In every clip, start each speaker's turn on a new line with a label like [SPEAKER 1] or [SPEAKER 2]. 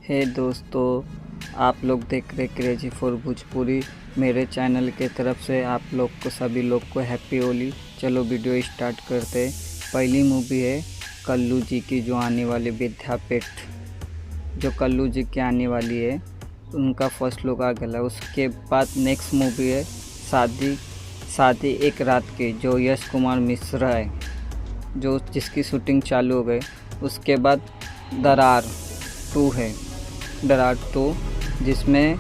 [SPEAKER 1] हे दोस्तों, आप लोग देख रहे क्रेजी फॉर भोजपुरी। मेरे चैनल के तरफ से आप लोग को सभी लोग को हैप्पी होली। चलो वीडियो स्टार्ट करते। पहली मूवी है कल्लू जी की, जो आने वाली विद्यापीठ, जो कल्लू जी की आने वाली है, उनका फर्स्ट लुक आ गया। उसके बाद नेक्स्ट मूवी है शादी एक रात की, जो यश कुमार मिश्रा है, जो जिसकी शूटिंग चालू हो गई। उसके बाद दरार 2 है, दरार 2, जिसमें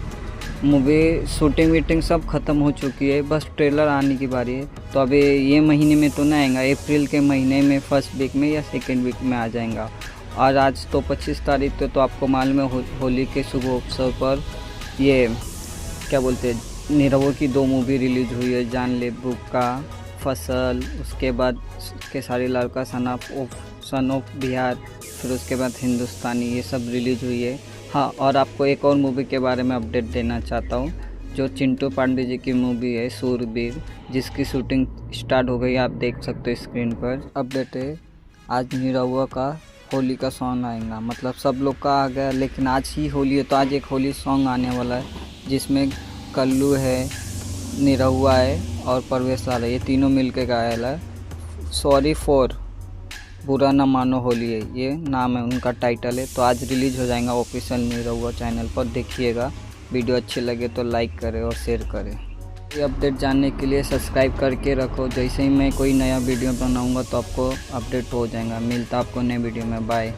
[SPEAKER 1] मूवी शूटिंग वीटिंग सब ख़त्म हो चुकी है, बस ट्रेलर आने की बारी है। तो अभी ये महीने में तो नहीं आएगा, अप्रैल के महीने में फर्स्ट वीक में या सेकेंड वीक में आ जाएगा। और आज तो 25 तारीख तो आपको मालूम है, होली के शुभ अवसर पर ये क्या बोलते हैं, नीरवों की 2 मूवी रिलीज़ हुई है, जानलेवा का फसल, उसके बाद केसारी लाल का सन ऑफ बिहार, फिर उसके बाद हिंदुस्तानी, ये सब रिलीज़ हुई है। हाँ, और आपको एक और मूवी के बारे में अपडेट देना चाहता हूँ, जो चिंटू पांडे जी की मूवी है सूरबीर, जिसकी शूटिंग स्टार्ट हो गई, आप देख सकते हो स्क्रीन पर। अपडेट है, आज निरहुआ का होली का सॉन्ग आएगा, मतलब सब लोग का आ गया, लेकिन आज ही होली है तो आज एक होली सॉन्ग आने वाला है, जिसमें कल्लू है, निरहुआ है और परवेश वाला, ये तीनों मिलके गाया है। सॉरी फॉर बुरा ना मानो होली है, ये नाम है उनका, टाइटल है। तो आज रिलीज़ हो जाएगा ऑफिशियल निरहुआ चैनल पर, देखिएगा। वीडियो अच्छी लगे तो लाइक करें और शेयर करें। ये अपडेट जानने के लिए सब्सक्राइब करके रखो, जैसे ही मैं कोई नया वीडियो बनाऊंगा तो आपको अपडेट हो जाएगा। मिलता आपको नए वीडियो में, बाय।